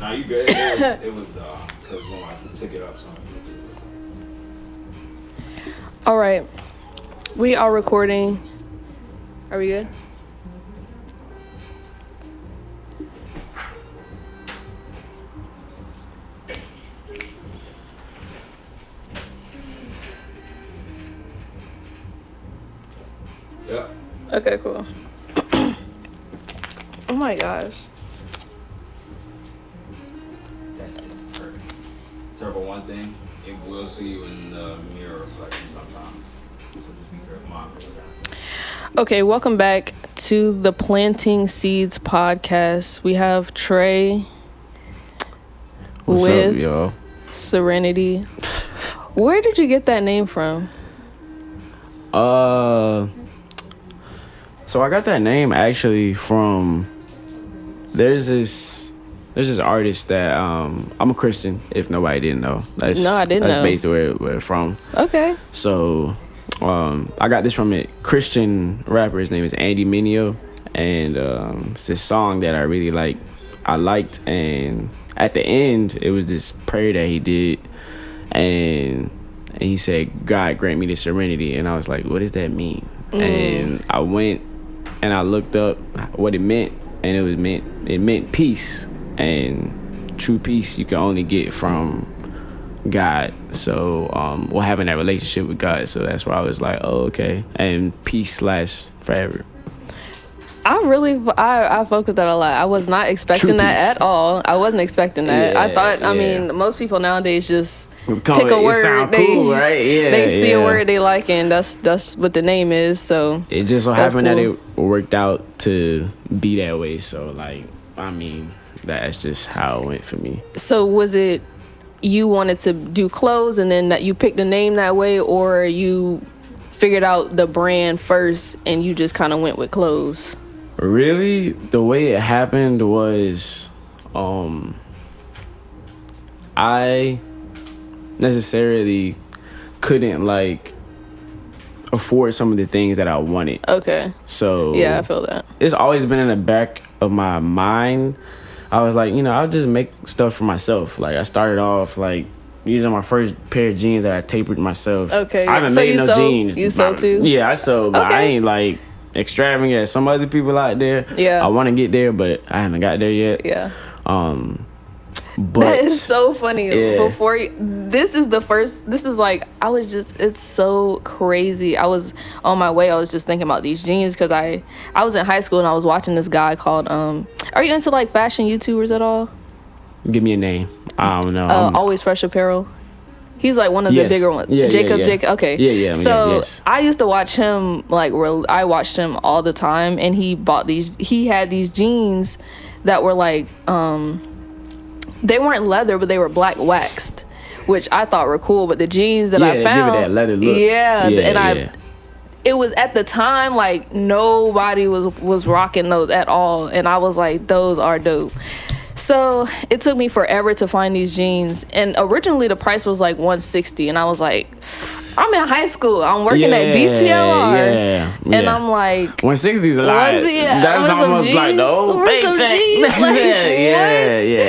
Nah, you good. It was because when I took it up, something. All right, we are recording. Are we good? Yep. Okay, cool. Oh my gosh. That's perfect. Turbo, one thing, it will see you in the mirror reflection sometimes. So just be careful, mom. Okay, welcome back to the Planting Seeds podcast. We have Trey What's with up, y'all? Serenity. Where did you get that name from? So I got that name actually from there's this artist that I'm a Christian, if nobody didn't know. No, I didn't know. That's basically where it's from. Okay. So I got this from a Christian rapper. His name is Andy Mineo, and it's this song that I really liked, and at the end it was this prayer that he did, and he said, "God grant me the serenity," and I was like, "What does that mean?" And I went and I looked up what it meant, and it meant peace, and true peace you can only get from God. So having that relationship with God. So that's why I was like, oh, okay. And peace lasts forever. I fuck with that a lot. I was not expecting that at all. I wasn't expecting that. Yeah, I thought, I mean, most people nowadays just pick a word. Sound cool, right? Yeah, they see a word they like, and that's what the name is. So it just so happened cool. that it worked out to be that way. So that's just how it went for me. So was it you wanted to do clothes and then that you picked the name that way, or you figured out the brand first and you just kind of went with clothes? Really, the way it happened was I necessarily couldn't afford some of the things that I wanted. Okay. So yeah, I feel that. It's always been in the back of my mind. I was like, I'll just make stuff for myself. I started off these are my first pair of jeans that I tapered myself. Okay. I haven't made no jeans. You sew too? Yeah, I sew, but okay. I ain't extravagant as some other people out there. Yeah. I want to get there, but I haven't got there yet. Yeah. But that is so funny. Yeah. It's so crazy. I was on my way. I was just thinking about these jeans because I was in high school and I was watching this guy called, are you into fashion YouTubers at all? Give me a name. I don't know. Always Fresh Apparel. He's one of the bigger ones. Yeah, Jacob. Okay. Yeah. So yes. I used to watch him I watched him all the time, and he had these jeans that were they weren't leather, but they were black waxed, which I thought were cool. But the jeans that I found, give it that leather look. It was at the time nobody was rocking those at all, and I was like, those are dope. So it took me forever to find these jeans, and originally the price was $160, and I was like, I'm in high school, I'm working at DTLR, and I'm like, 160 is a lot. That's almost the old paycheck.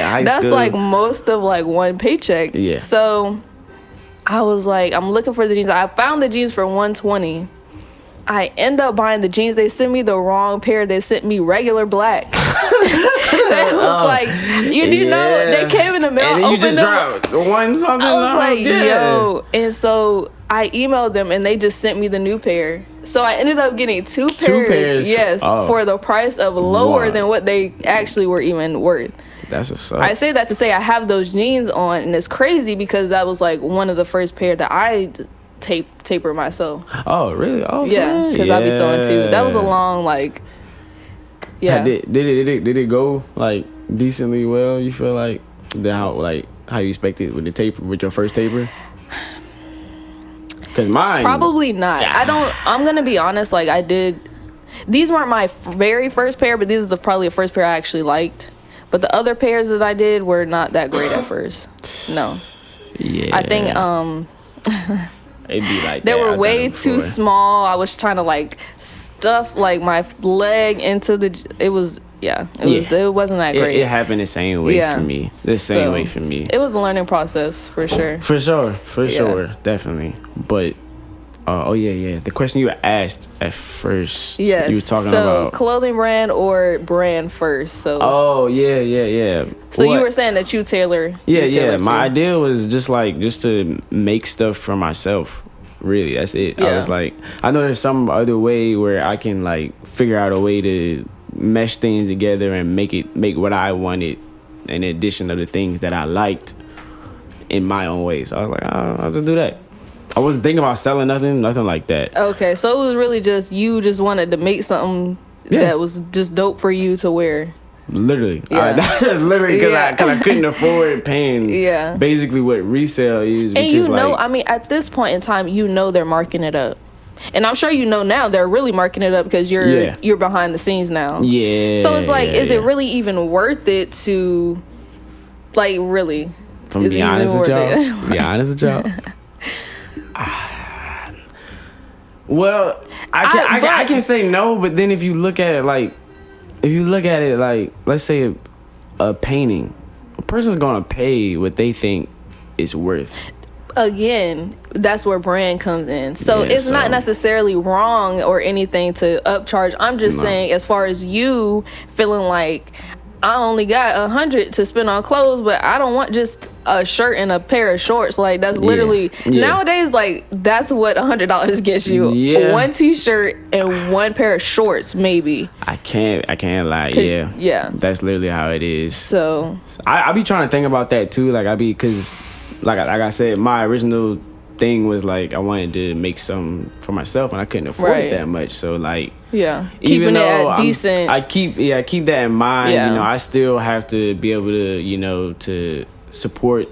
High that's school. most of one paycheck. Yeah. So I was like, I'm looking for the jeans. I found the jeans for $120. I end up buying the jeans. They sent me the wrong pair. They sent me regular black. That was you know, they came in the mail. And then you just dropped one something. I was like, yo. And so I emailed them and they just sent me the new pair. So I ended up getting two pairs. Yes, for the price of lower than what they actually were even worth. That's what's up. I say that to say I have those jeans on, and it's crazy because that was one of the first pair that I taper myself. Oh, really? Oh, yeah, because I be sewing too. That was a long yeah. Did it go decently well? You feel how you expected with your first taper? Because mine probably not. I'm gonna be honest. I did. These weren't my very first pair, but these are probably the first pair I actually liked. But the other pairs that I did were not that great at first. No. Yeah. I think it'd be they were way too small. I was trying to stuff my leg into yeah, it wasn't that great. It happened the same way for me. The same way for me. It was a learning process for sure. For sure, definitely. But the question you asked at first, yes. you were talking about clothing brand or brand first. So So you were saying that you tailor. My idea was just to make stuff for myself. Really, that's it. I was like, I know there's some other way where I can like figure out a way to mesh things together and make what I wanted, in addition of the things that I liked in my own way. So I was like, I'll just do that. I wasn't thinking about selling nothing like that. Okay, so it was really just you just wanted to make something that was just dope for you to wear. Literally, that's literally because I couldn't afford paying basically what resale is. And I mean, at this point in time, they're marking it up, and I'm sure now they're really marking it up because you're behind the scenes now. Yeah. So it's like, is it really even worth it to, like, really? From be honest with y'all. Well, I can say no, but then if you look at it like, let's say a painting, a person's gonna pay what they think it's worth. Again, that's where brand comes in. So it's not necessarily wrong or anything to upcharge. I'm just saying, as far as you feeling like, I only got $100 to spend on clothes, but I don't want just a shirt and a pair of shorts. Like, that's literally nowadays, like, that's what $100 gets you. Yeah. One t-shirt and one pair of shorts, maybe. I can't lie. Yeah. That's literally how it is. So I be trying to think about that too. Like, because like I said, my original thing was like, I wanted to make some for myself and I couldn't afford it that much. So like, even though I keep that in mind, I still have to be able to, to support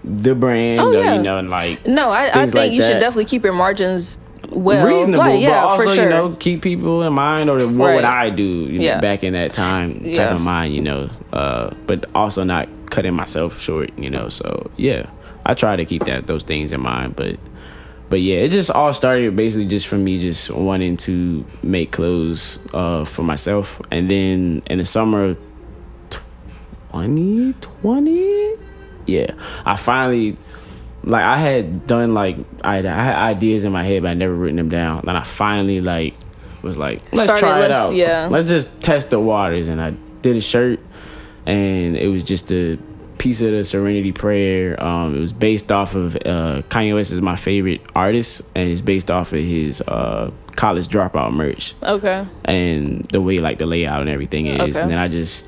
the brand, and like, no, I think like you should definitely keep your margins reasonable, but also, for sure, keep people in mind, or what would I do, back in that time, type of mind, but also not cutting myself short, so I try to keep those things in mind, but it just all started basically just from me just wanting to make clothes for myself. And then in the summer of 2020, I finally, like, I had done, like, I had ideas in my head, but I never written them down. And I finally, like, was like, let's try it out. Let's just test the waters. And I did a shirt, and it was just a piece of the Serenity prayer. It was based off of Kanye West is my favorite artist, and it's based off of his college dropout merch. Okay. And the way, like, the layout and everything is. And then I just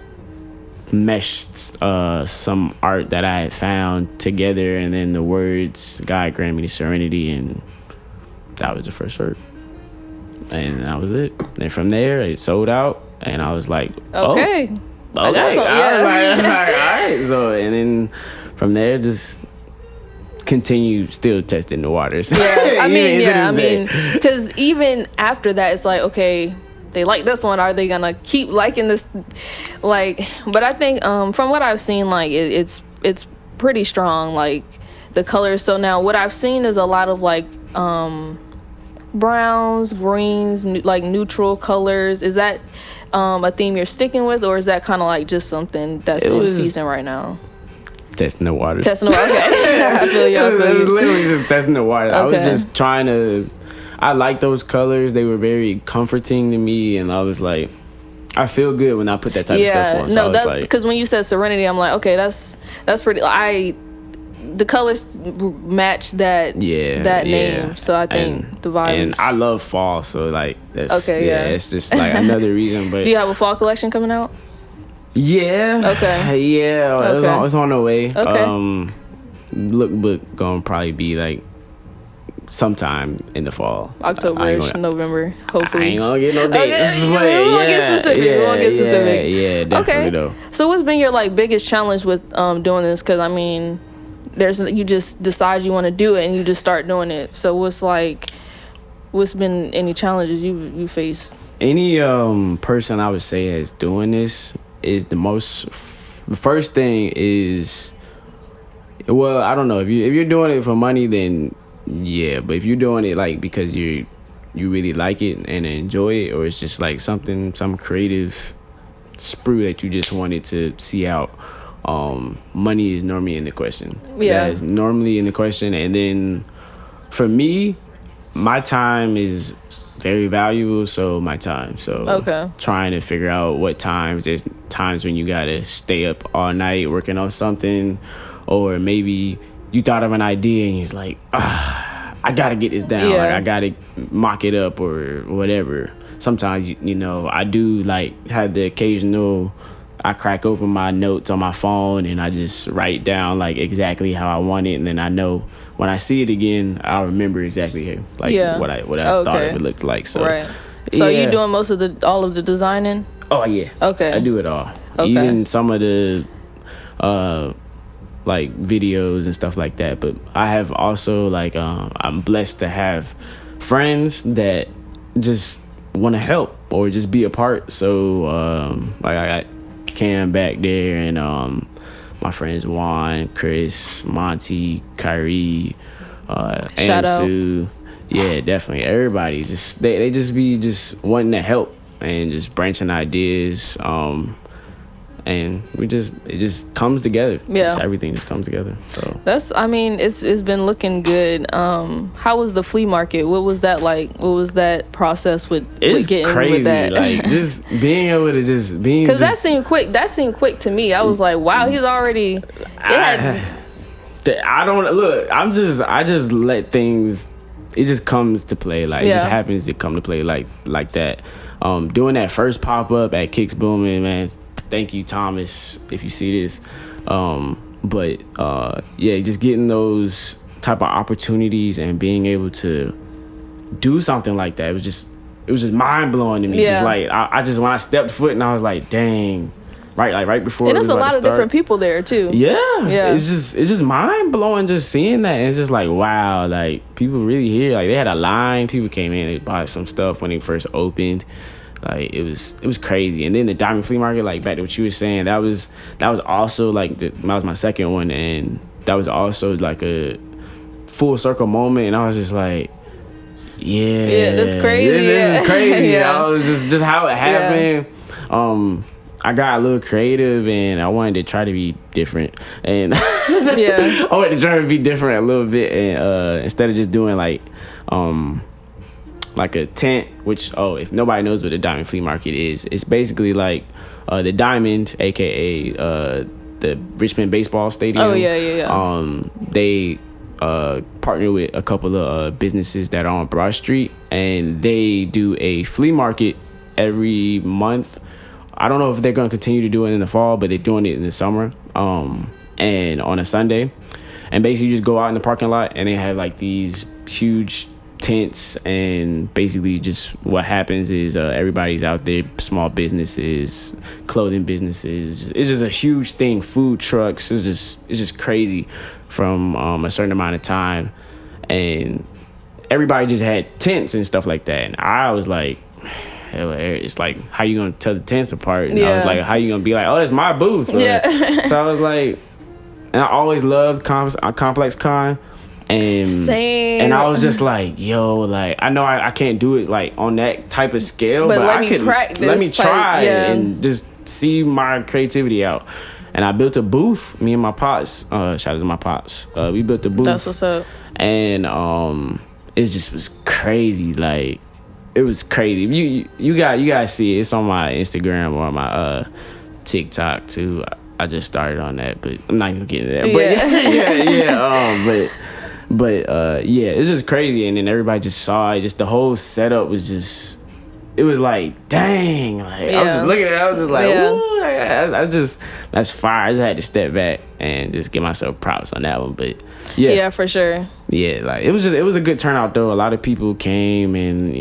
meshed some art that I had found together, and then the words, God grant me the serenity, and that was the first shirt. And that was it. And from there, it sold out, and I was like, okay. I was like, all right. So, and then from there, just continue still testing the waters. I mean, because even after that, it's like, okay, they like this one. Are they gonna keep liking this? Like, but I think from what I've seen, like, it's pretty strong. Like, the colors. So now what I've seen is a lot of like browns, greens, like neutral colors. Is that a theme you're sticking with, or is that kind of like just something that's in season right now? Testing the waters. Okay. I feel you. It was literally just testing the waters. Okay. I was just trying to. I like those colors. They were very comforting to me, and I was like, I feel good when I put that type of stuff on. So no, that's because when you said Serenity, I'm like, okay, that's pretty. The colors match that name, so I think the vibes. And I love fall, so like that's it's just like another reason. But do you have a fall collection coming out? Yeah. Okay. Yeah. It's on the way. Okay. Lookbook gonna probably be like sometime in the fall. October-ish, November, hopefully. I ain't gonna get no dates. We won't get specific. Yeah, definitely though. So what's been your like biggest challenge with doing this? Because I mean, you just decide you want to do it and you just start doing it. So what's been any challenges you faced? Any person I would say is doing this is the first thing is, well, I don't know, if you're doing it for money, then yeah, but if you're doing it like because you really like it and enjoy it, or it's just like some creative sprue that you just wanted to see out, money is normally in the question. Yeah. That is normally in the question. And then for me, my time is very valuable, so my time. So Okay. trying to figure out what times. There's times when you gotta stay up all night working on something, or maybe you thought of an idea and you're like, I gotta get this down. Yeah. Like I gotta mock it up or whatever. Sometimes you know I do like have the occasional. I crack open my notes on my phone and I just write down like exactly how I want it, and then I know when I see it again, I'll remember exactly like what I thought it would look like. So, right. So yeah. you doing most of all of the designing? Oh yeah. Okay. I do it all. Okay. Even some of the like videos and stuff like that. But I have also like I'm blessed to have friends that just want to help or just be a part. So like I got Cam back there, and my friends Juan, Chris, Monty, Kyrie, Shout out. Ansu. Yeah, definitely. Everybody's just they just be just wanting to help and just branching ideas. And it just comes together. Yeah. Everything just comes together. So I mean, it's been looking good. How was the flea market? What was that like? What was that process with getting crazy. with that? Like just being able to just being, because that seemed quick. That seemed quick to me. I was like, wow, he's already. I don't look. I just let things. It just comes to play. Like it just happens to come to play like that. Doing that first pop up at Kicks Booming, man. Thank you, Thomas, if you see this. But just getting those type of opportunities and being able to do something like that, it was just mind blowing to me. Yeah. Just like I just when I stepped foot and I was like, dang, right before. And there's a lot of start. different people there too. Yeah. It's just mind blowing just seeing that. And it's just like, wow, like people really here. Like they had a line. People came in, they bought some stuff when they first opened. Like it was crazy. And then the Diamond Flea Market, like back to what you were saying, that was also like that was my second one, and that was also like a full circle moment. And I was just like, yeah, that's crazy. This is crazy. Yeah. I was just how it happened. I got a little creative and I wanted to try to be different, and I wanted to try to be different a little bit, and instead of just doing like a tent, which if nobody knows what the Diamond Flea Market is, it's basically like the Diamond, aka the Richmond baseball stadium. Oh yeah. They partner with a couple of businesses that are on Broad Street, and they do a flea market every month. I don't know if they're going to continue to do it in the fall, but they're doing it in the summer, and on a Sunday. And basically you just go out in the parking lot and they have like these huge tents, and basically just what happens is everybody's out there, small businesses, clothing businesses. It's just a huge thing. Food trucks. It's just crazy from a certain amount of time, and everybody just had tents and stuff like that. And I was like, hell, it's like, how you gonna tell the tents apart? And I was like, how you gonna be like, oh, that's my booth? So I was like, and I always loved Complex Con. And same. And I was just like, yo, like I know I can't do it like on that type of scale, but let I me could practice, let me try and just just see my creativity out. And I built a booth. Me and my pops. Shout out to my pops. We built a booth. That's what's up. And it just was crazy. Like it was crazy. You guys see it. It's on my Instagram or my TikTok too. I just started on that, but I'm not even getting into that. But But it's just crazy. And then everybody just saw it. Just the whole setup was just, it was like, dang. Like I was just looking at it. I was just like, ooh, that's fire. I just had to step back and just give myself props on that one. But yeah, for sure. Yeah, like it was a good turnout though. A lot of people came and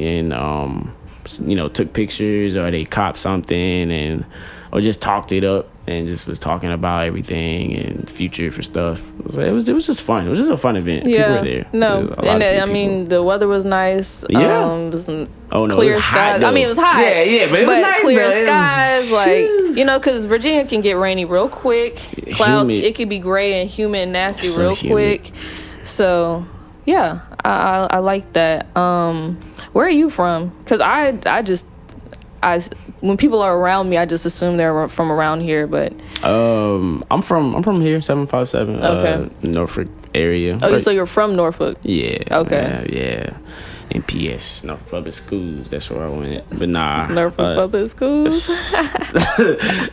took pictures, or they copped something or just talked it up and just was talking about everything and future for stuff. So it was just fun. It was just a fun event. People were there. No, and I mean the weather was nice. Yeah. It was it clear was skies. hot, I mean, it was hot. Yeah, but it was nice. Clear though. skies, because Virginia can get rainy real quick. Clouds, humid. It can be gray and humid and nasty So real humid. quick. So yeah, I like that. Where are you from? Because I when people are around me, I just assume they're from around here. But I'm from here, 757. Okay. Norfolk area. oh, so you're from Norfolk? Yeah. Okay. Yeah. In PS, Norfolk Public Schools. That's where I went. But nah. Norfolk Public Schools.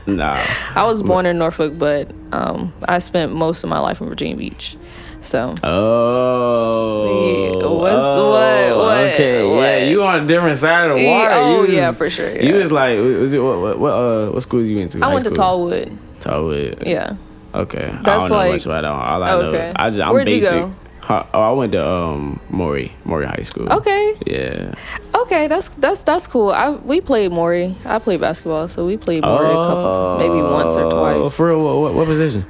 Nah. I was born in Norfolk, but I spent most of my life in Virginia Beach. So. Oh. Yeah, what? Okay. What? Yeah, you on a different side of the water. Oh, You was- yeah, for sure. Yeah. You was like, was it what school you went to? I High went to school? Tallwood. Tallwood. Yeah. Okay. I That's don't know like- much about that. All I Okay. know, I'm Where'd you basic. go? I went to Maury High School. Okay. Yeah. Okay, that's cool. We played Maury. I played basketball, so we played Maury a couple, maybe once or twice. For real, what position?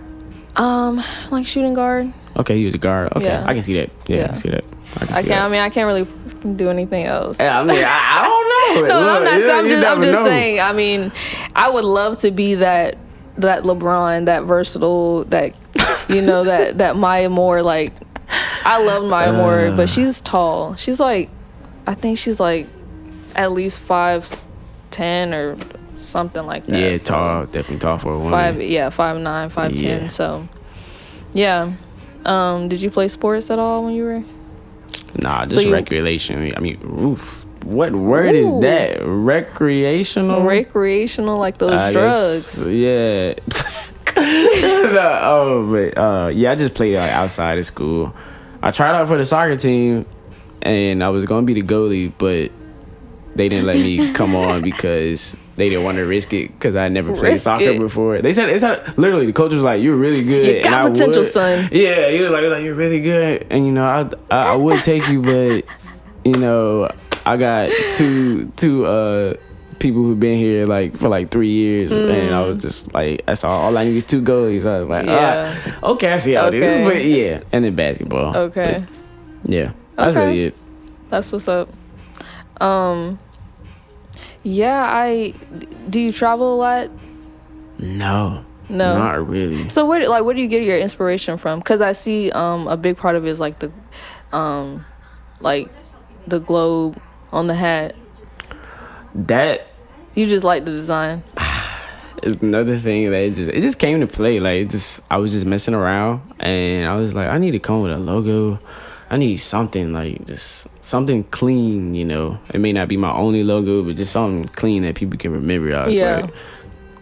Like shooting guard. Okay, he was a guard. Okay, Yeah. I can see that. Yeah, I Yeah. can see that. I can't really do anything else. Yeah, I mean, I don't know. No, Look, I'm not. you I'm never just know. saying. I mean, I would love to be that LeBron, that versatile, that that Maya Moore. Like, I love Maya Moore, but she's tall. She's like, I think she's like at least 5'10" or something like that. Yeah, So, tall, definitely tall for a woman. 5'9", 5'10". Yeah. So, yeah. Did you play sports at all when you were? Nah, just you- recreation. I mean, oof. What word is Ooh. that? Recreational? Recreational, like those I drugs. guess, yeah. Yeah, I just played like outside of school. I tried out for the soccer team, and I was gonna be the goalie, but they didn't let me come on because they didn't want to risk it because I never played Risk soccer it. before. They said literally the coach was like, "You're really good." You got and I potential, would- son. Yeah, he was like, "You're really good," and I would take you, but I got two people who've been here for 3 years, and I was just like, that's all I need is 2 goalies. I was like, Yeah. okay, I see how it Okay. is, but yeah, and then basketball. Okay. But, yeah, that's Okay. really it. That's what's up. Yeah, do you travel a lot? No, No. not really. So where do you get your inspiration from? Because I see a big part of it is like the globe on the hat. That You just like the design. is another thing that it just came to play. Like I was just messing around, and I was like, I need to come with a logo. I need something like just something clean. It may not be my only logo, but just something clean that people can remember. I was Yeah. like,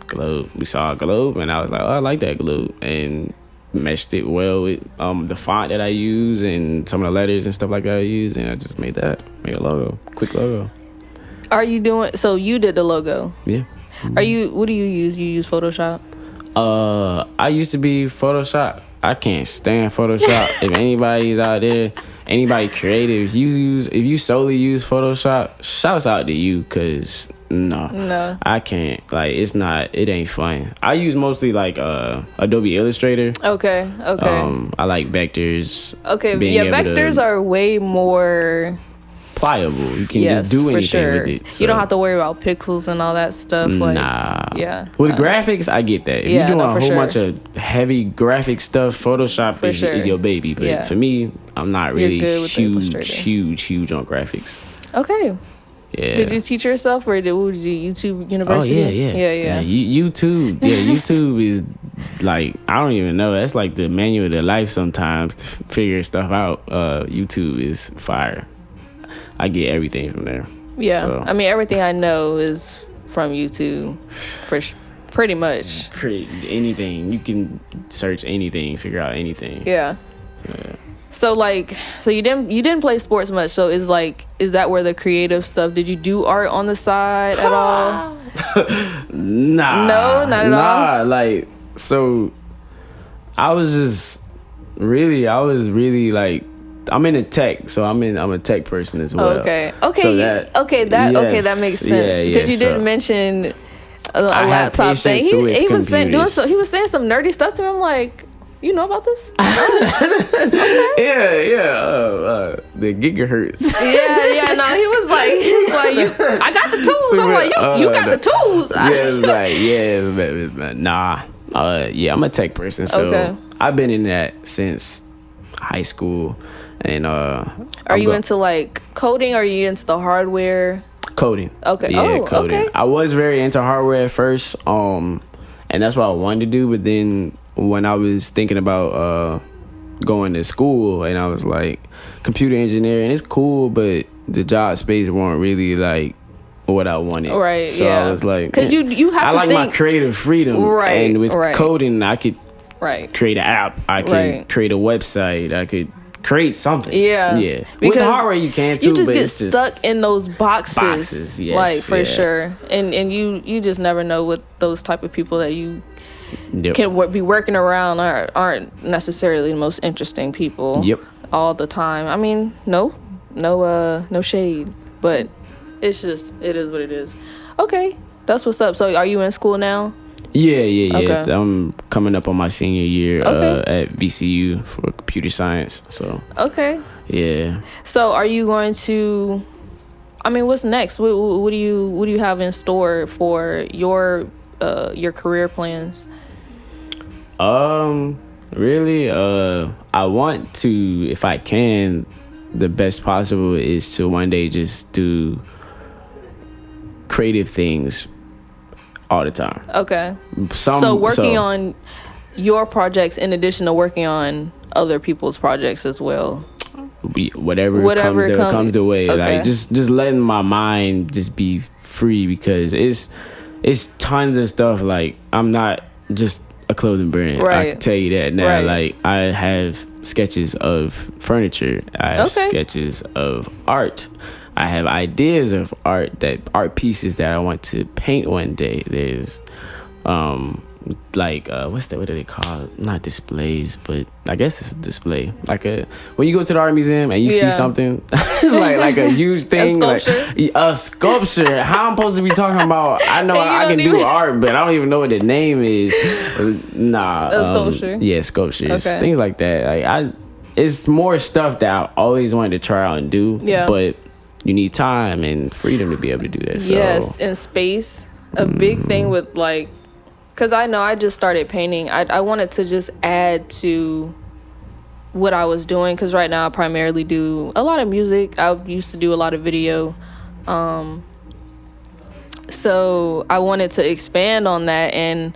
globe. We saw a globe, and I was like, oh, I like that globe, and meshed it well with the font that I use and some of the letters and stuff like that I use, and I just made a logo, quick logo. Are you doing? So you did the logo. Yeah. What do you use? You use Photoshop? I used to be Photoshop. I can't stand Photoshop. If anybody's out there, anybody creative, if you solely use Photoshop, shouts out to you, cause no, I can't. Like, it ain't fun. I use mostly like Adobe Illustrator. Okay. I like vectors. Okay. being Yeah, able to- vectors are way more pliable. You can yes, just do for anything sure. with it. You don't so- have to worry about pixels and all that stuff. Like, Nah. yeah. With graphics, I get that. If Yeah, you're doing no, a for whole sure. bunch of heavy graphic stuff, Photoshop For is sure. your baby. But Yeah. for me, I'm not You're really good with the Illustrator. huge on graphics. Okay. Yeah. Did you teach yourself, or did you YouTube University? Oh yeah. YouTube. Yeah, YouTube is like, I don't even know. That's like the manual of their life sometimes to figure stuff out. YouTube is fire. I get everything from there. Yeah. So- I mean, everything I know is from YouTube, pretty much. Anything you can search, anything, figure out anything. Yeah. So you didn't play sports much. So is that where the creative stuff? Did you do art on the side at all? Nah. No, not at all? Like, so I was really like, I'm into tech, so I'm a tech person as well. Okay. So that makes sense, because you did mention a I have laptop thing. patience with He was saying computers. he was saying some nerdy stuff to me. I'm like, you know about this? Yeah. The gigahertz. Yeah. No, he was like, I got the tools. I'm like, you got the tools. Nah. I'm a tech person, so Okay. I've been in that since high school, and Are you into like coding? Or are you into the hardware? Coding. Okay. Yeah, Oh, coding. okay. I was very into hardware at first, and that's what I wanted to do. But then when I was thinking about going to school, and I was like, computer engineering is cool, but the job space weren't really like what I wanted. Right. So yeah. I was like, because you have I to like think. my creative freedom, Right, and with right. coding, I could Right. create an app. I could Right. create a website. I could create something. Yeah. Yeah. With Because hardware, you can too. You just but get it's just stuck in those boxes. boxes, yes, like for yeah. sure. And you just never know what those type of people that you Yep. can be working around aren't necessarily the most interesting people. Yep. All the time. I mean, no shade, but it is what it is. Okay, that's what's up. So, are you in school now? Yeah. Okay. I'm coming up on my senior year Okay. at VCU for computer science. So Okay. yeah. So, are you going to? I mean, what's next? What do you have in store for your career plans? Really, I want to, if I can, the best possible is to one day just do creative things all the time. Okay. So working on your projects in addition to working on other people's projects as well. Whatever comes the way. Okay. Like just letting my mind just be free, because it's tons of stuff. Like, I'm not just a clothing brand. I Right. can tell you that now. Right. Like, I have sketches of furniture. I have Okay. sketches of art. I have ideas of art pieces that I want to paint one day. There's what do they call it? Not displays, but I guess it's a display. Like when you go to the art museum and you see Yeah. something like a huge thing, sculpture? like a sculpture. How I'm supposed to be talking about? I know And you I can don't do even- art, but I don't even know what the name is. Nah, A sculpture? Yeah, sculptures, Okay. things like that. Like it's more stuff that I always wanted to try out and do. Yeah. But you need time and freedom to be able to do that. So, Yes, and space. A big thing with like, because I know I just started painting. I wanted to just add to what I was doing, because right now I primarily do a lot of music. I used to do a lot of video. So I wanted to expand on that, and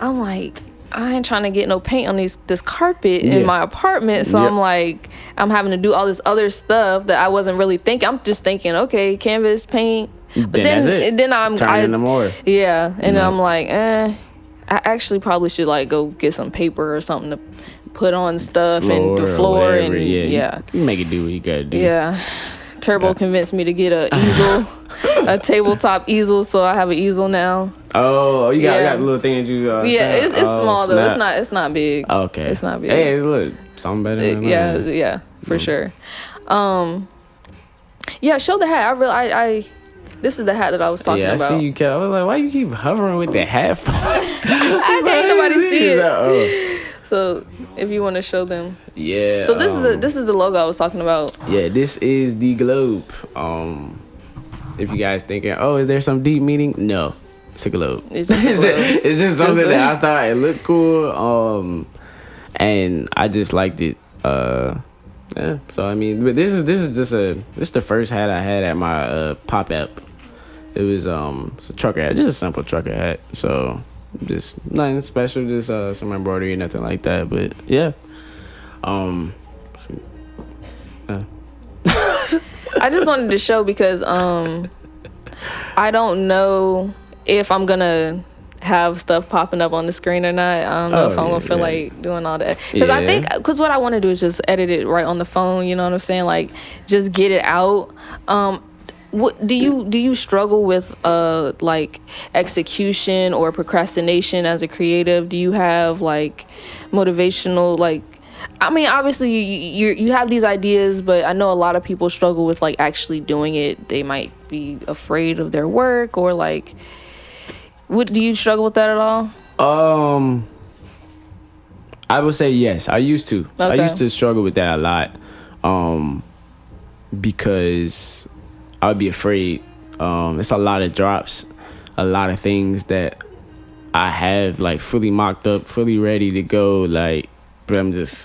I'm like, I ain't trying to get no paint on this carpet in Yeah. my apartment. So Yep. I'm like, I'm having to do all this other stuff that I wasn't really thinking. I'm just thinking, okay, canvas, paint. But Then that's it. then Turn into more. Yeah, and then No. I'm like, I actually probably should like go get some paper or something to put on stuff and the or floor whatever, and yeah. You make it do what you gotta do. yeah. Turbo convinced me to get a easel, a tabletop easel, so I have an easel now. Oh, you got Yeah. got a little thing that you. Yeah, it's small though. snap. It's not big. Okay. It's not big. Hey, look, something better than Yeah, that. yeah, for sure. Yeah, show the hat. I this is the hat that I was talking Yeah, I about. see you kept. I was like, why you keep hovering with the hat for? I can't nobody see it. Oh. So if you want to show them. Yeah. So this is the logo I was talking about. Yeah, this is the globe. If you guys thinking, oh, is there some deep meaning? No, it's a globe. It's just a globe. It's just something that I thought it looked cool. And I just liked it. Yeah. So I mean, but this is the first hat I had at my pop up. It was it's a trucker hat, just a simple trucker hat. So just nothing special, just some embroidery, nothing like that. But yeah. I just wanted to show because I don't know if I'm gonna have stuff popping up on the screen or not. I don't know if I'm gonna feel like doing all that, because I think what I want to do is just edit it right on the phone. You know what I'm saying? Like just get it out. What do you struggle with like execution or procrastination as a creative? Do you have like motivational, like, I mean, obviously you have these ideas, but I know a lot of people struggle with like actually doing it. They might be afraid of their work, or like, do you struggle with that at all? I would say yes. I used to. I Okay. used to struggle with that a lot, because I would be afraid. It's a lot of drops, a lot of things that I have like fully mocked up, fully ready to go, like But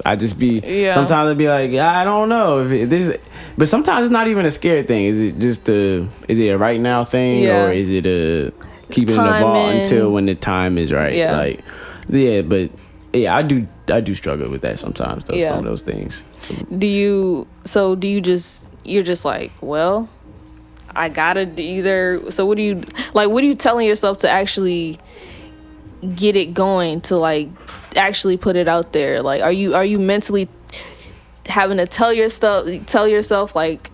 I just be Yeah. sometimes I'd be like, yeah, I don't know if this, but sometimes it's not even a scary thing. Is it just is it a right now thing, Yeah. or is it a keeping the vault timing. until when the time is right? Yeah. Like, yeah, but yeah, I do struggle with that sometimes though. Yeah. Some of those things. So, you're just like, well, I gotta either. So what are you telling yourself to actually get it going, to like actually put it out there? Like, are you mentally having to tell yourself like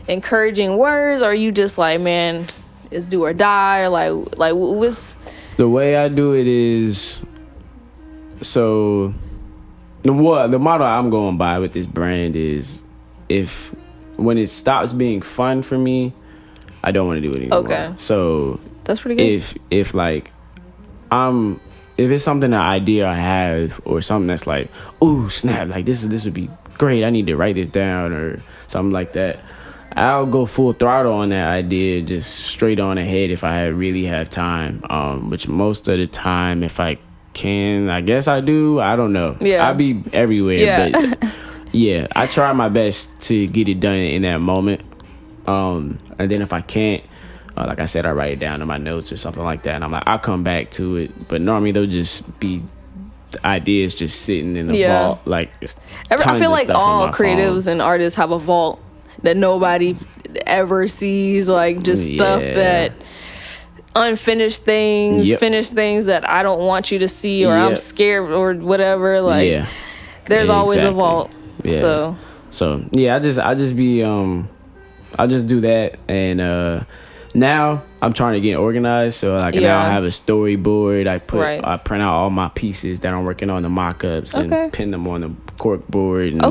encouraging words, or are you just like, man, it's do or die, or like what's the way I do it is, so the model I'm going by with this brand is, when it stops being fun for me, I don't want to do it anymore. Okay. So that's pretty good. if like if it's something, an idea I have, or something that's like, ooh, snap, like this would be great, I need to write this down or something like that, I'll go full throttle on that idea, just straight on ahead if I really have time. Which most of the time, if I can, I guess I do. I don't know. Yeah. I'll be everywhere. Yeah. But yeah, I try my best to get it done in that moment. And then if I can't, like I said, I write it down in my notes or something like that, and I'm like, I'll come back to it. But normally they'll just be ideas just sitting in the vault. Like, I feel like all creatives and artists have a vault that nobody ever sees, like just stuff that unfinished things, finished things that I don't want you to see, or I'm scared or whatever. Like, there's always a vault. Yeah. So yeah, I just do that, and now I'm trying to get organized. So like now I have a storyboard. I print out all my pieces that I'm working on, the mock-ups, and pin them on the cork board. And I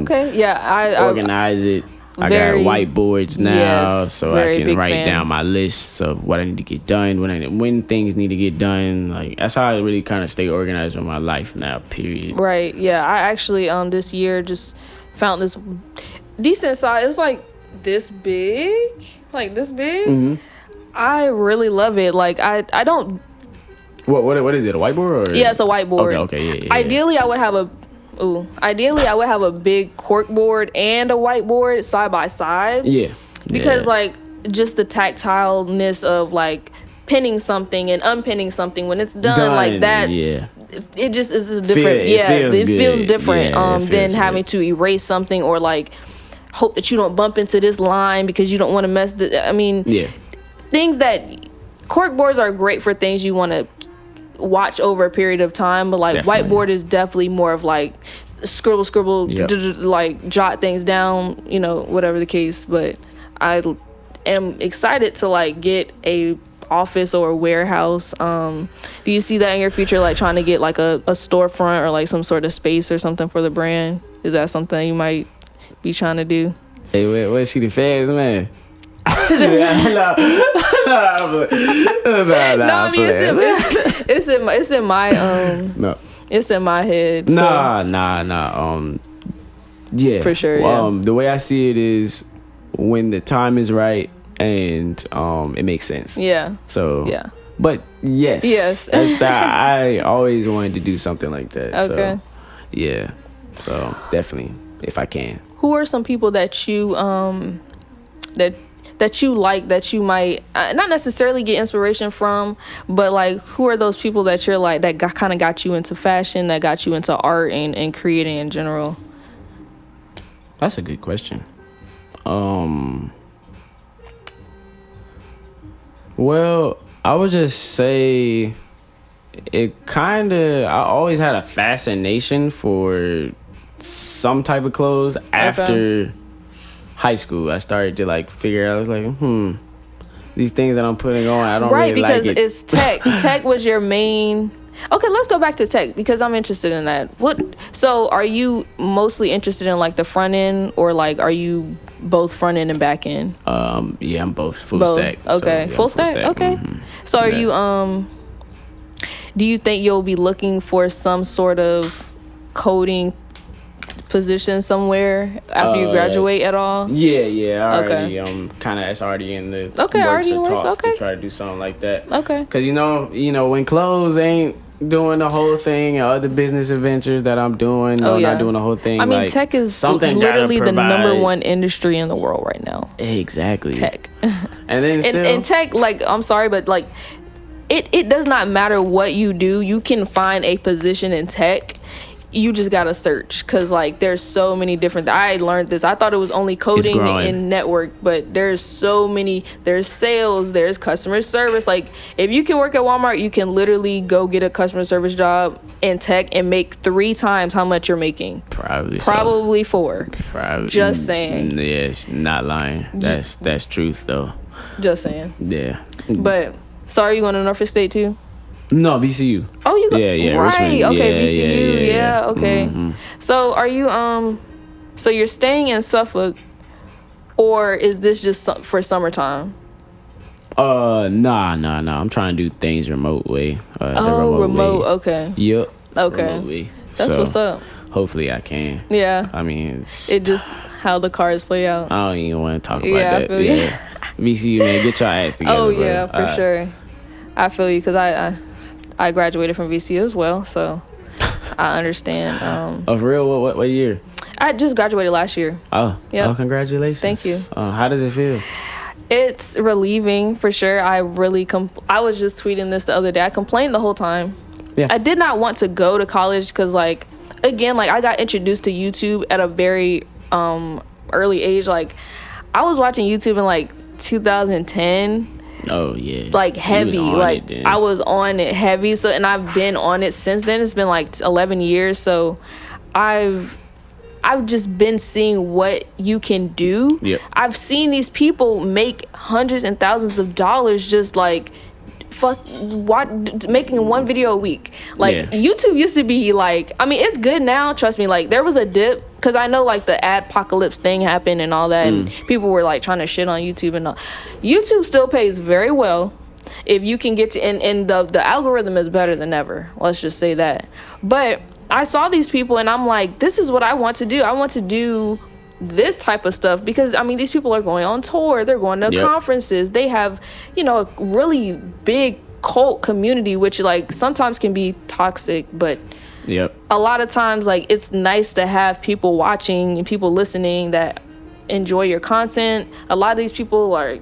organize it. I got whiteboards now, so I can write down my lists of what I need to get done, when things need to get done. Like, that's how I really kind of stay organized with my life now, period. Right, yeah. I actually this year just found this decent size. It's like this big. Mm-hmm. I really love it. Like, I don't... What is it, a whiteboard? Or? Yeah, it's a whiteboard. Okay, yeah. Ideally, I would have a big cork board and a whiteboard side by side. Yeah. Because like just the tactileness of like pinning something and unpinning something when it's done like that. Yeah. It just is different. It feels different than having to erase something, or like hope that you don't bump into this line because you don't want to mess things that cork boards are great for, things you want to watch over a period of time, but like whiteboard is definitely more of like scribble like jot things down, whatever the case. But I am excited to like get a office or a warehouse. Do you see that in your future, like trying to get like a storefront or like some sort of space or something for the brand? Is that something you might be trying to do? Hey, where's she the fans, man? No, I mean, it's in my no, it's in my head. So. Nah. Yeah, for sure. The way I see it is, when the time is right and it makes sense. Yeah. So yeah. But yes, that's that. I always wanted to do something like that. Okay. So, yeah. So definitely, if I can. Who are some people that you that you like, that you might not necessarily get inspiration from, but like, who are those people that you're like, that kind of got you into fashion, that got you into art and creating in general? That's a good question. Well, I would just say I always had a fascination for some type of clothes. After high school, I started to like figure out, I was like, these things that I'm putting on, I don't really like it. Right, because it's tech. Tech was your main... Okay, let's go back to tech, because I'm interested in that. So are you mostly interested in like the front end, or like are you both front end and back end? Yeah, I'm both full stack. Okay, so, yeah, full stack. Okay. Mm-hmm. So are you do you think you'll be looking for some sort of coding position somewhere after you graduate at all? Yeah. Already, it's already in the works or talks to try to do something like that. Okay. Because you know when clothes ain't doing the whole thing and other business adventures that I'm doing. Oh, yeah. Not doing the whole thing. I mean, like, tech is something literally the gotta number provide- one industry in the world right now. Exactly. Tech. And then still, And tech, like, I'm sorry, but like, it does not matter what you do. You can find a position in tech. You just gotta search, because like there's so many different. I learned this. I thought it was only coding and network, but there's so many. There's sales, there's customer service. Like, if you can work at Walmart, you can literally go get a customer service job in tech and make 3 times how much you're making. Probably 4. Probably. Just saying. Yes, not lying. That's truth though. Just saying. Yeah. But so are you going to Norfolk State too? No, VCU. Oh, you go. Yeah, right. Richmond. Okay, VCU. Yeah. Okay. Mm-hmm. So are you so you're staying in Suffolk, or is this just for summertime? Nah. I'm trying to do things remote way. Remote. Way. Okay. Yep. Okay. Remote way. That's what's up. Hopefully I can. Yeah. I mean, it just how the cards play out. I don't even want to talk about Yeah, that. I feel you. VCU, man, get your ass together. Oh bro. yeah, for sure. I feel you, because I graduated from VCU as well, so I understand. Oh, for real? What year? I just graduated last year. Oh, Yep. Oh, congratulations. Thank you. How does it feel? It's relieving for sure. I really I was just tweeting this the other day. I complained the whole time. Yeah. I did not want to go to college because, like, again, like, I got introduced to YouTube at a very early age. Like, I was watching YouTube in like 2010. Oh yeah, like heavy. Like, I was on it heavy. So, and I've been on it since then. It's been like 11 years. So I've just been seeing what you can do. Yep. I've seen these people make hundreds and thousands of dollars just like making one video a week. Like, yeah. YouTube used to be like, I mean, it's good now, trust me. Like, there was a dip, because I know like the adpocalypse thing happened and all that, and people were like trying to shit on YouTube and all. YouTube still pays very well if you can get to, and the algorithm is better than ever, let's just say that. But I saw these people and I'm like, this is what I want to do. I want to do this type of stuff, because I mean, these people are going on tour, they're going to conferences, they have, you know, a really big cult community, which like sometimes can be toxic, but a lot of times, like, it's nice to have people watching and people listening that enjoy your content. A lot of these people are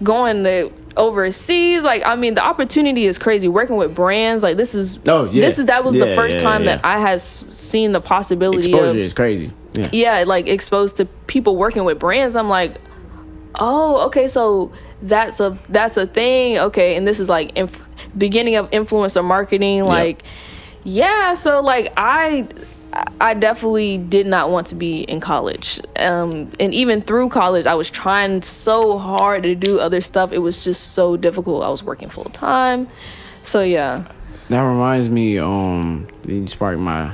going to overseas. Like, I mean, the opportunity is crazy. Working with brands, like, that was the first time that I had seen the possibility. Exposure is crazy. Yeah, like, exposed to people working with brands. I'm like, oh, okay, so that's a thing. Okay, and this is like beginning of influencer marketing. Like, yeah, so like I definitely did not want to be in college. And even through college, I was trying so hard to do other stuff. It was just so difficult. I was working full time. So yeah. That reminds me, you sparked my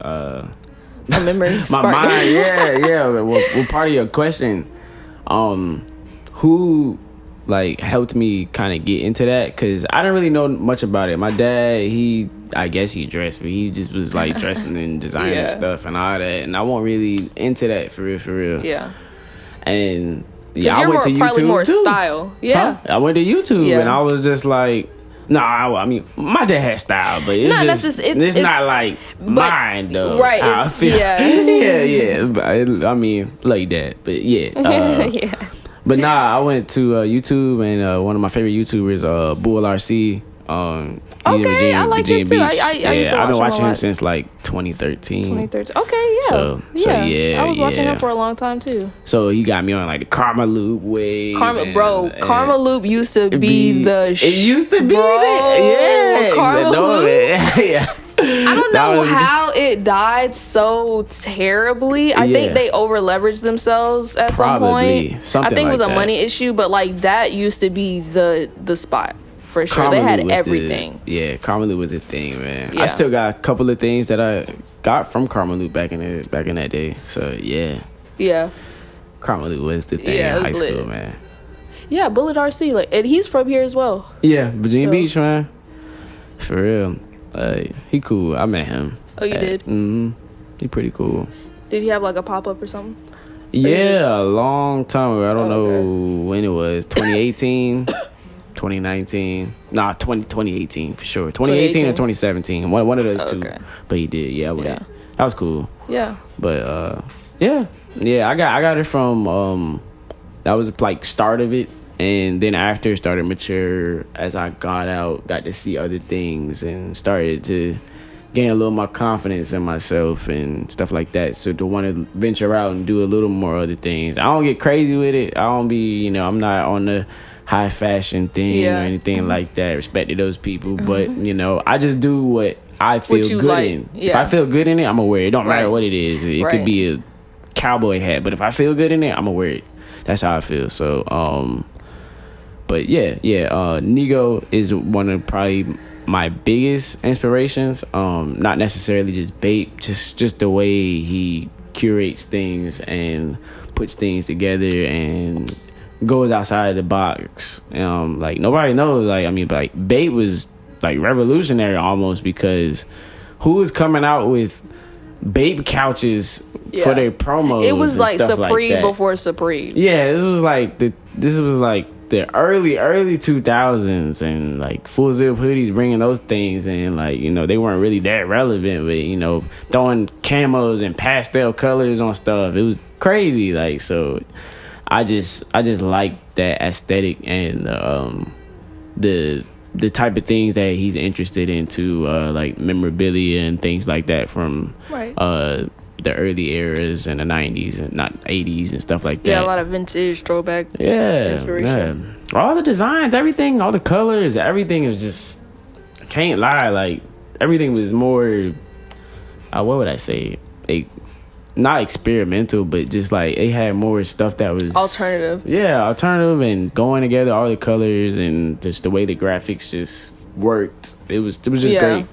my memory. My mind, yeah. Well, part of your question, who like helped me kind of get into that? Because I didn't really know much about it. My dad, I guess he dressed, but he just was like dressing in designer stuff and all that, and I wasn't really into that for real. Yeah. And I went to YouTube probably more too. Style. Yeah. Huh? I went to YouTube and I was just like, I mean, my dad has style, but it's not like mine though. Right. I feel. Yeah. But I mean, like that. But yeah. But I went to YouTube, and one of my favorite YouTubers, Bull RC. Okay, I like him too. I've been watching him since like 2013. Okay, yeah. So yeah, I was watching him for a long time too. So he got me on like the Karma Loop wave. Karma Loop used to be the. It used to be that. Yeah, Karma Loop. Yeah. I don't know how it died so terribly. I think they over leveraged themselves at some point. Something I think it was like a money issue, but like that used to be the spot. For sure, Karma they had Loop everything. Karma Loop was a thing, man. Yeah. I still got a couple of things that I got from Karma Loop back in that day. So yeah, Karma Loop was the thing in high school, man. Yeah, Bullet RC, like, and he's from here as well. Yeah, Virginia Beach, man. For real, he cool. I met him. Oh, you did? Mm-hmm. He pretty cool. Did he have like a pop up or something? Yeah, a long time ago. I don't know when it was. 2018. 2019. Nah, 2018 for sure. 2018 or 2017. One of those two. Okay. But he did. Yeah, I went. Yeah. That was cool. Yeah. But yeah. I got it from that was like start of it, and then after it started mature as I got out, got to see other things and started to gain a little more confidence in myself and stuff like that. So to want to venture out and do a little more other things. I don't get crazy with it. I don't be, I'm not on the high fashion thing or anything like that. Respect to those people, but I just do what I feel good like. in. Yeah. If I feel good in it, I'm gonna wear it. It don't matter Right. what it is. It Right. could be a cowboy hat, but if I feel good in it, I'm gonna wear it. That's how I feel. So but yeah, Nigo is one of probably my biggest inspirations. Not necessarily just Bape, just the way he curates things and puts things together and goes outside the box. Like nobody knows. Like Bape was like revolutionary almost, because who was coming out with Bape couches for their promos? It was and like stuff Supreme like that. before Supreme. Yeah, this was like the early 2000s, and like full zip hoodies, bringing those things in. Like they weren't really that relevant, but throwing camos and pastel colors on stuff. It was crazy. Like, so I just like that aesthetic and the type of things that he's interested into, like memorabilia and things like that from Right. the early eras and the 90s and not 80s and stuff like that. Yeah, a lot of vintage throwback inspiration. Yeah. All the designs, everything, all the colors, everything is just, I can't lie, like everything was more, what would I say, not experimental, but just like it had more stuff that was Alternative. Yeah, alternative and going together, all the colors and just the way the graphics just worked. It was just great.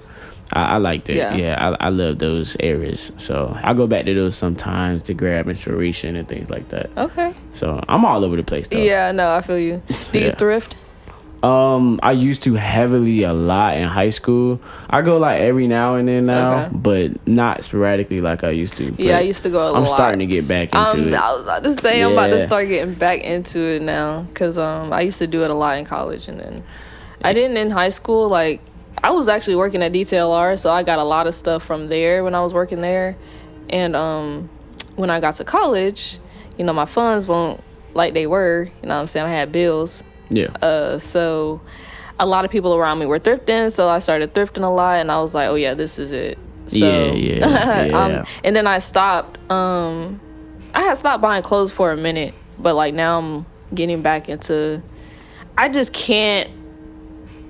I liked it. Yeah, I love those eras. So I go back to those sometimes to grab inspiration and things like that. Okay. So I'm all over the place though. Yeah, no, I feel you. Do you thrift? I used to heavily a lot in high school. I go like every now and then now, but not sporadically like I used to. Yeah, I used to go a lot. I'm starting to get back into it. I was about to say I'm about to start getting back into it now, because I used to do it a lot in college, and then I didn't in high school. Like, I was actually working at DTLR, so I got a lot of stuff from there when I was working there. And when I got to college, my funds weren't like they were. You know what I'm saying? I had bills. Yeah. So a lot of people around me were thrifting, so I started thrifting a lot, and I was like, oh yeah, this is it. So, yeah. And then I stopped. I had stopped buying clothes for a minute, but like now I'm getting back into. I just can't.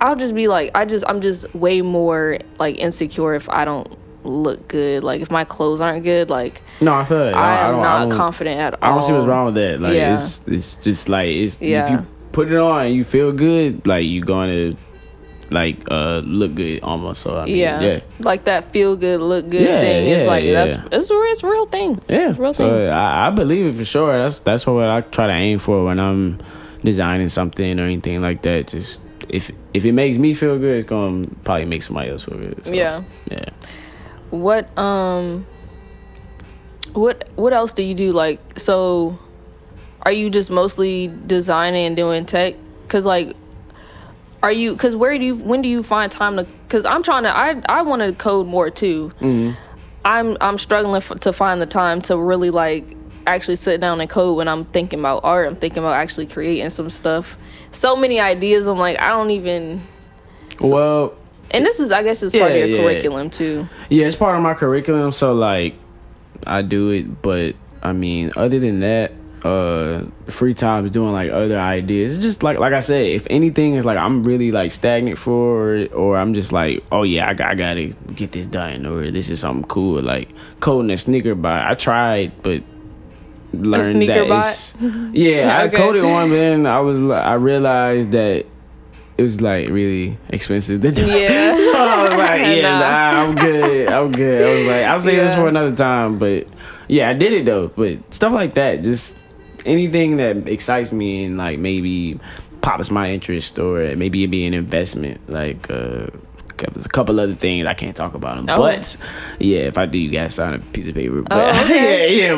I'll just be like, I'm just way more like insecure if I don't look good. Like if my clothes aren't good, like no, I feel that. I'm not confident at all. I don't see what's wrong with that. Like it's just like if you put it on and you feel good, like you're going to like look good almost. So I mean, like that feel good, look good thing. It's like it's a real thing. Yeah, it's a real so thing. I believe it for sure. That's what I try to aim for when I'm designing something or anything like that. Just if it makes me feel good, it's gonna probably make somebody else feel good. So, yeah. What else do you do? Like, so are you just mostly designing and doing tech? Cause like, when do you find time to? Cause I'm trying to. I want to code more too. Mm-hmm. I'm struggling to find the time to really like actually sit down and code when I'm thinking about art. I'm thinking about actually creating some stuff. So many ideas. I'm like, I don't even. Well. And this is, I guess, it's part of your curriculum too. Yeah, it's part of my curriculum. So like, I do it, but I mean, other than that, free time is doing like other ideas. It's just like I said, if anything is like I'm really like stagnant for, or I'm just like, oh yeah, I gotta get this done, or this is something cool, like coding a sneaker bot. I tried, but learned that it's I coded one, but then I realized that it was like really expensive to do. Yeah. So I was like, I'm good. I was like, I'll save this for another time. But yeah, I did it though. But stuff like that, just anything that excites me and like maybe pops my interest, or maybe it be an investment. Like there's a couple other things I can't talk about them. But yeah, if I do, you guys sign a piece of paper. But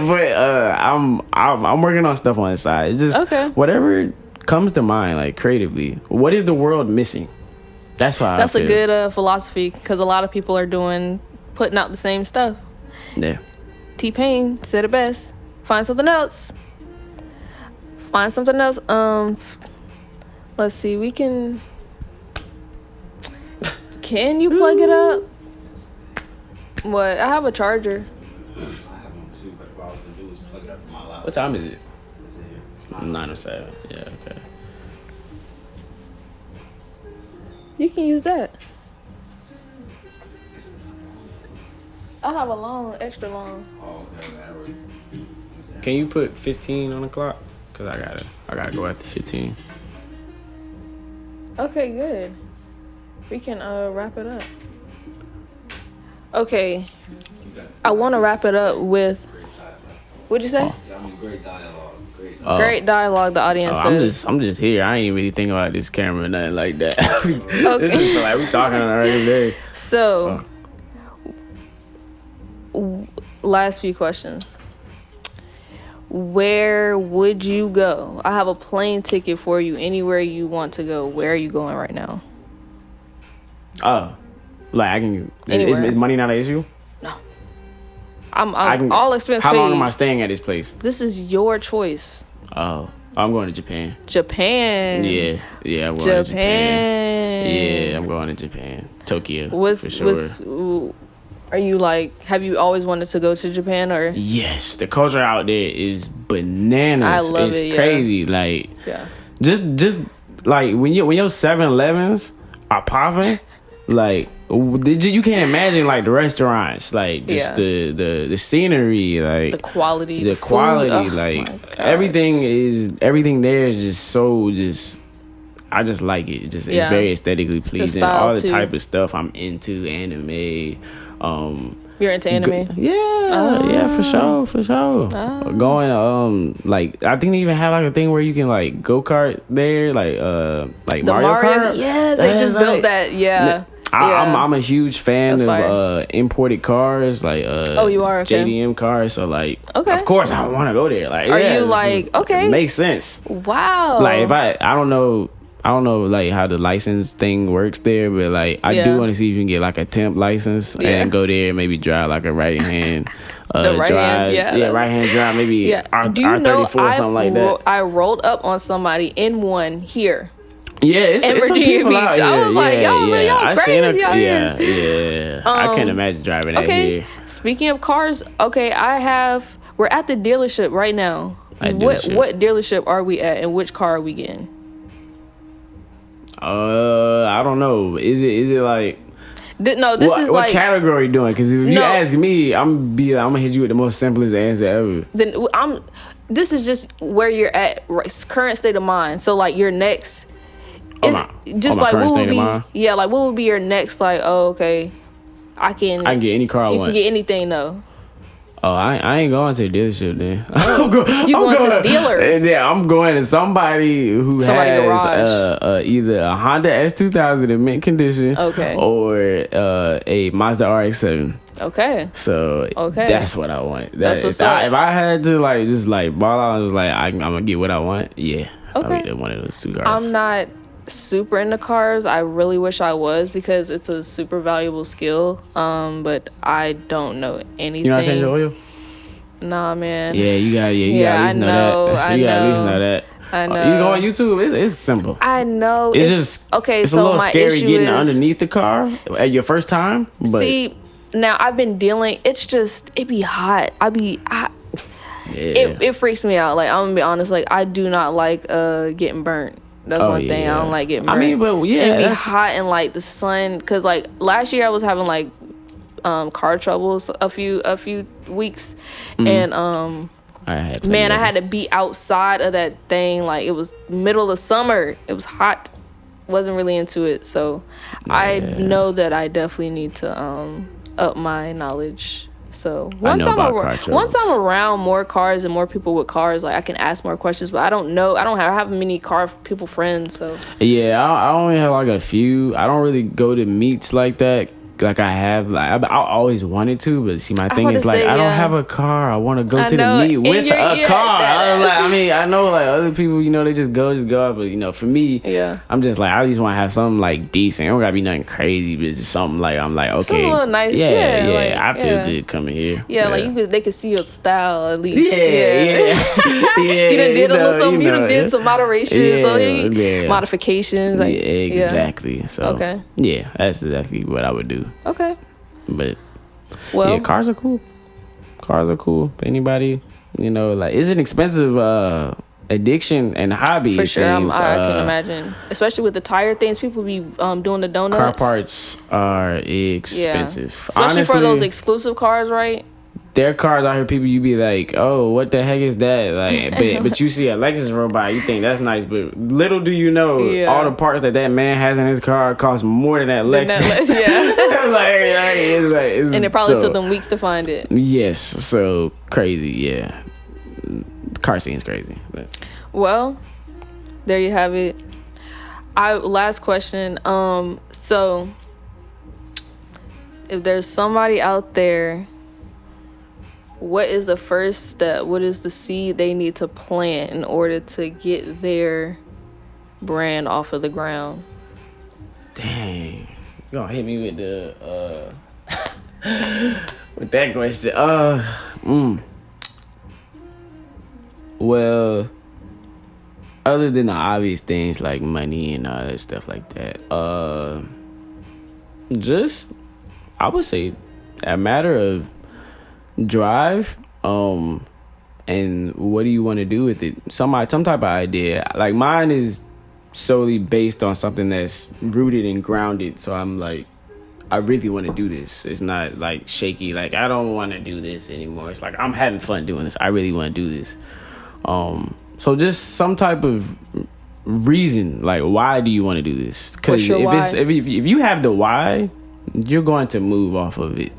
But I'm working on stuff on the side. It's just whatever comes to mind, like creatively? What is the world missing? That's why. That's a good philosophy, because a lot of people are putting out the same stuff. Yeah. T-Pain said it best. Find something else. Find something else. Let's see. We can. Can you plug it up? What? I have a charger. I have one too, but what I was gonna do is plug it up from my laptop. What time is it? It's 9:07. Yeah. Okay. You can use that. I have a long, extra long. Oh, okay. That works. Can you put 15 on the clock? Cause I gotta go after 15. Okay, good. We can wrap it up. Okay. I want to wrap it up with. What'd you say? Yeah, I mean, great dialogue. Great dialogue. The audience said. I'm just here. I ain't really thinking about this camera or nothing like that. This is like we talking on a regular day. So, last few questions. Where would you go? I have a plane ticket for you anywhere you want to go. Where are you going right now? Oh, like I can. Anywhere. Is money not an issue? No. I'm all expense paid. How long am I staying at this place? This is your choice. Oh, I'm going to Japan. Japan. Yeah, I'm going to Japan. Yeah, I'm going to Japan. Tokyo. For sure. Are you like? Have you always wanted to go to Japan or? Yes, the culture out there is bananas. I love it's it. crazy. Like, yeah. Just like when your 7-Elevens are popping, like you can't imagine like the restaurants, like just the scenery, like the quality, the quality, everything there is just so I just like it. It's very aesthetically pleasing. All the type of stuff I'm into, anime. You're into anime? Yeah, for sure. Going like I think they even have like a thing where you can like go kart there, like the Mario Kart. Yes, they just built that. Yeah. I'm a huge fan of imported cars, like you are, okay. JDM cars. So like, okay. Of course I want to go there. Like, are you like okay? It makes sense. Wow. Like if I don't know like how the license thing works there, but like I do want to see if you can get like a temp license and go there and maybe drive like a right hand drive. Right hand drive, maybe R34 or something like that. I rolled up on somebody in one here. Yeah, it's Virginia Beach. I was like, y'all crazy out here. Yeah. I can't imagine driving that here. Speaking of cars, we're at the dealership right now. What dealership are we at, and which car are we getting? I don't know. Is it like? What category you doing? Because if you ask me, I'm gonna hit you with the most simplest answer ever. This is just where you're at, current state of mind. So like your next. What would be your next like? Oh, okay, I can get any car I want. You can get anything though. Oh, I ain't going to the dealership then. I'm going to the dealer. Yeah, I'm going to somebody who has either a Honda S2000 in mint condition, or a Mazda RX-7. Okay. So that's what I want. That's what's up. If I had to like just like ball out, I was like I'm gonna get what I want. Yeah. Okay. I'll get one of those two cars. I'm not super into cars. I really wish I was, because it's a super valuable skill. But I don't know anything. You know how to change the oil? Nah, man. Yeah, you gotta at least know that. You gotta at least know that. I know. You go on YouTube. It's simple. I know. It's just okay. It's a little scary getting underneath the car at your first time. But see, now I've been dealing. It be hot. It freaks me out. Like I'm gonna be honest. Like I do not like getting burnt. That's one thing. I don't like getting burnt. I mean, but it be hot and like the sun. Cause like last year I was having like car troubles a few weeks, and I had to be outside of that thing. Like it was middle of summer. It was hot. Wasn't really into it. So I know that I definitely need to up my knowledge. So once I'm around more cars and more people with cars, like I can ask more questions. But I don't know. I don't have many car people friends. So yeah, I only have like a few. I don't really go to meets like that. like I have. Like I always wanted to, but see, my thing about is to like say, I don't yeah. have a car. I want to go I to know, the meet and with you're- a yeah, car. that I mean, I know like other people, you know, they just go out, but you know, for me, Yeah. I'm just like I at least want to have something like decent. It don't gotta be nothing crazy, but just something like I'm like okay, Something a little nice, yeah, yeah, like, I feel yeah. good coming here. Yeah, like they could see your style at least. Yeah. Yeah, You done did a little something. You done know, did some moderation, yeah. modifications. Like, yeah, exactly. So Okay. yeah, that's exactly what I would do. Okay. But Well, yeah, cars are cool. Cars are cool. Anybody, you know, like it's an expensive addiction and hobby. for it sure, seems. I can imagine, especially with the tire things. People be doing the donuts. Car parts are expensive. Especially for those exclusive cars, right? There are cars out here, people you be like, oh, what the heck is that? Like, but you see a Lexus robot, you think that's nice, but little do you know, all the parts that man has in his car cost more than that Lexus. It's And it probably took them weeks to find it. Yes, so crazy, yeah. Car scene's crazy. But. Well, there you have it. Last question. So if there's somebody out there, what is the first step? What is the seed they need to plant in order to get their brand off of the ground? Dang. You gonna hit me with the with that question. Well, other than the obvious things like money and all that stuff like that, just I would say a matter of drive, and what do you want to do with it? Some type of idea. Like mine is solely based on something that's rooted and grounded. So I'm like, I really want to do this. It's not like shaky. Like I don't want to do this anymore. It's like I'm having fun doing this. I really want to do this. So just some type of reason. Like why do you want to do this? Because if you have the why, you're going to move off of it.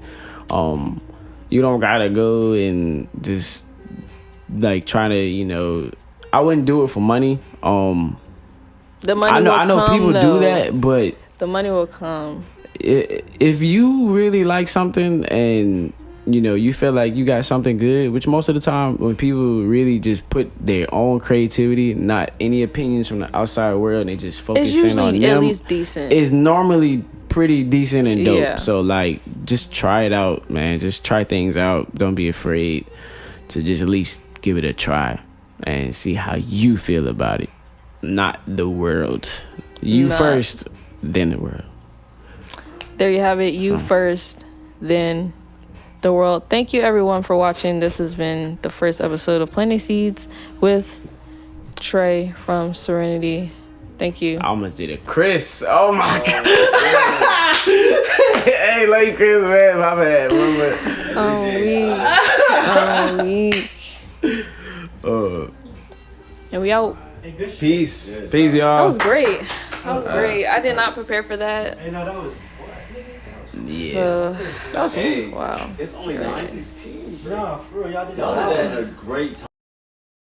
You don't gotta go and just like trying to, you know, I wouldn't do it for money. The money I know people do that, but the money will come. If you really like something and you know you feel like you got something good, which most of the time when people really just put their own creativity, not any opinions from the outside world, and they just focus in on them, at least decent. It's normally pretty decent and dope. Yeah. So like just try it out, man. Just try things out. Don't be afraid to just at least give it a try and see how you feel about it, not the world. You first, then the world. There you have it. You first, then the world. Thank you everyone for watching. This has been the first episode of Planting Seeds with Trey from Serenity. Thank you. I almost did it. Chris. Oh my God. Hey, love you, Chris, man. My bad. And we out. Peace. Peace, y'all. That was great. I did not prepare for that. Hey, no, that was. Yeah. So, That was Hey, wow. it's only 9:16. Nah, for real, y'all did Y'all that. had a great time.